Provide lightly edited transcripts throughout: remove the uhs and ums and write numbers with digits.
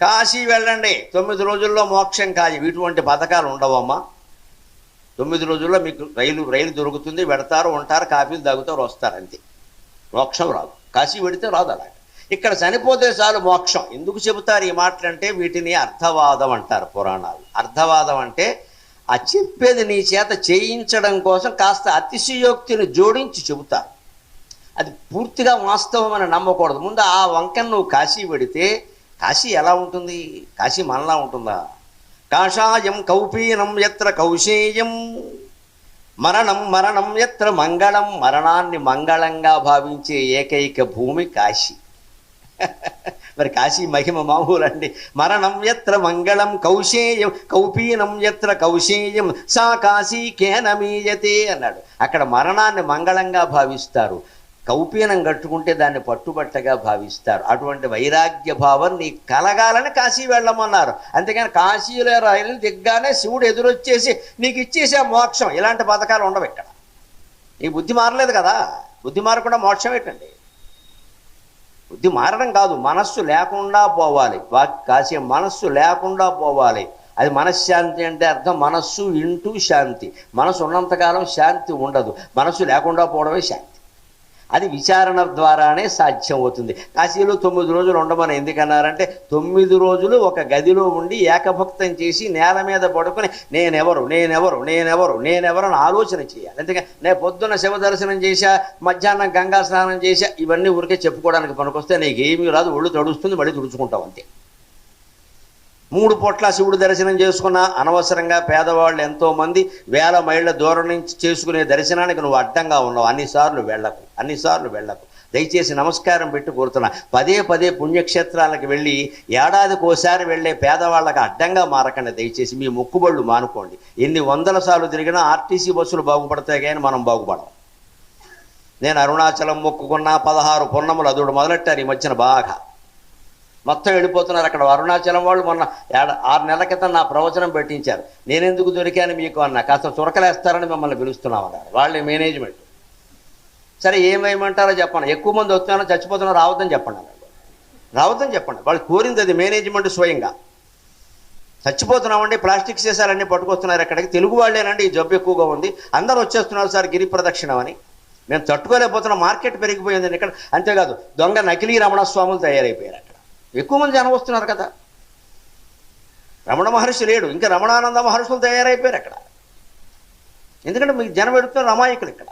కాశీ వెళ్ళండి 9 రోజుల్లో మోక్షం కాదు. ఇటువంటి పథకాలు ఉండవమ్మా. 9 రోజుల్లో మీకు రైలు దొరుకుతుంది, పెడతారు, ఉంటారు, కాఫీలు తాగుతారు, వస్తారు, అంతే. మోక్షం రాదు. కాశీ పెడితే రాదు. అలాగే ఇక్కడ చనిపోతే చాలు మోక్షం. ఎందుకు చెబుతారు ఈ మాటలంటే వీటిని అర్థవాదం అంటారు పురాణాలు. అర్థవాదం అంటే ఆ చెప్పేది నీ చేత చేయించడం కోసం కాస్త అతిశయోక్తిని జోడించి చెబుతారు. అది పూర్తిగా వాస్తవం అని నమ్మకూడదు. ముందు ఆ వంకను నువ్వు కాశీ పెడితే కాశీ ఎలా ఉంటుంది? కాశీ మనలా ఉంటుందా? కాషాయం కౌపీనం యత్ర కౌశేయం, మరణం మరణం యత్ర మంగళం. మరణాన్ని మంగళంగా భావించే ఏకైక భూమి కాశీ. మరి కాశీ మహిమ మామూలండి. మరణం యత్ర మంగళం కౌశేయం కౌపీనం యత్ర కౌశేయం సా కాశీ కేనమీయతే అన్నాడు. అక్కడ మరణాన్ని మంగళంగా భావిస్తారు, కౌపీనం కట్టుకుంటే దాన్ని పట్టుబట్టగా భావిస్తారు. అటువంటి వైరాగ్య భావం నీకు కలగాలని కాశీ వెళ్ళమన్నారు. అంతేగాని కాశీలో రైలు దిగ్గానే శివుడు ఎదురొచ్చేసి నీకు ఇచ్చేసే మోక్షం, ఇలాంటి పథకాలు ఉండవు ఇక్కడ. నీ బుద్ధి మారలేదు కదా. బుద్ధి మారకుండా మోక్షం ఏంటండి? బుద్ధి మారడం కాదు, మనస్సు లేకుండా పోవాలి. కాశీ మనస్సు లేకుండా పోవాలి. అది మనశ్శాంతి అంటే అర్థం మనస్సు ఇంటూ శాంతి. మనసు ఉన్నంతకాలం శాంతి ఉండదు, మనస్సు లేకుండా పోవడమే శాంతి. అది విచారణ ద్వారానే సాధ్యం అవుతుంది. కాశీలో 9 రోజులు ఉండమని ఎందుకన్నారంటే 9 రోజులు ఒక గదిలో ఉండి ఏకభక్తం చేసి నేల మీద పడుకొని నేనెవరు నేనెవరు నేనెవరు నేనెవరు అని ఆలోచన చేయాలి. అందుకని నేను పొద్దున్న శివ దర్శనం చేశా, మధ్యాహ్నం గంగా స్నానం చేశా, ఇవన్నీ ఊరికే చెప్పుకోవడానికి పనికొస్తే నీకేమీ రాదు, ఒళ్ళు తడుస్తుంది, మళ్ళీ తుడుచుకుంటావు అంతే. 3 పూట్ల శివుడు దర్శనం చేసుకున్నా అనవసరంగా పేదవాళ్ళు ఎంతోమంది వేల మైళ్ళ దూరం నుంచి చేసుకునే దర్శనానికి నువ్వు అడ్డంగా ఉన్నావు. అన్నిసార్లు వెళ్ళకు. దయచేసి నమస్కారం పెట్టి కోరుతున్నా, పదే పుణ్యక్షేత్రాలకు వెళ్ళి ఏడాదికి ఓసారి వెళ్ళే పేదవాళ్ళకి అడ్డంగా మారకండి. దయచేసి మీ మొక్కుబళ్ళు మానుకోండి. ఎన్ని 100 సార్లు తిరిగినా ఆర్టీసీ బస్సులు బాగుపడతాయి కానీ మనం బాగుపడం. నేను అరుణాచలం మొక్కుకున్నా 16 పున్నములు అదుడు మొదలెట్టారు ఈ మధ్యన బాగా. మొత్తం వెళ్ళిపోతున్నారు అక్కడ. అరుణాచలం వాళ్ళు మొన్న 6 నెలల క్రితం నా ప్రవచనం పెట్టించారు. నేనెందుకు దొరికాను మీకు అన్న, కాస్త చురకలేస్తారని మిమ్మల్ని పిలుస్తున్నామన్నారు వాళ్ళ మేనేజ్మెంట్. సరే ఏమేయమంటారో చెప్పండి. ఎక్కువ మంది వస్తున్నారో చచ్చిపోతున్నారో రావద్దని చెప్పండి అన్నాడు. రావద్దని చెప్పండి. వాళ్ళు కోరింది అది మేనేజ్మెంట్ స్వయంగా. చచ్చిపోతున్నామండి, ప్లాస్టిక్ సీసాలన్నీ పట్టుకొస్తున్నారు ఎక్కడికి. తెలుగు వాళ్ళేనండి ఈ జబ్బు ఎక్కువగా ఉంది, అందరూ వచ్చేస్తున్నారు సార్ గిరి ప్రదక్షిణం అని. మేము తట్టుకోలేకపోతున్నాం, మార్కెట్ పెరిగిపోయిందండి ఇక్కడ. అంతేకాదు దొంగ నకిలీ రమణస్వాములు తయారైపోయారు అక్కడ. ఎక్కువ మంది జనం వస్తున్నారు కదా. రమణ మహర్షి లేడు, ఇంకా రమణానంద మహర్షులు తయారైపోయారు అక్కడ. ఎందుకంటే మీకు జనం పెడుతున్నారు అమాయకులు ఇక్కడ.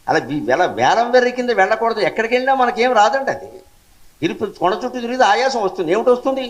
అలా వేలం వెర్రి కింద వెళ్ళకూడదు. ఎక్కడికి వెళ్ళినా మనకేం రాదండి. అది కొండ చుట్టూ తిరిగితే ఆయాసం వస్తుంది. ఏమిటి వస్తుంది?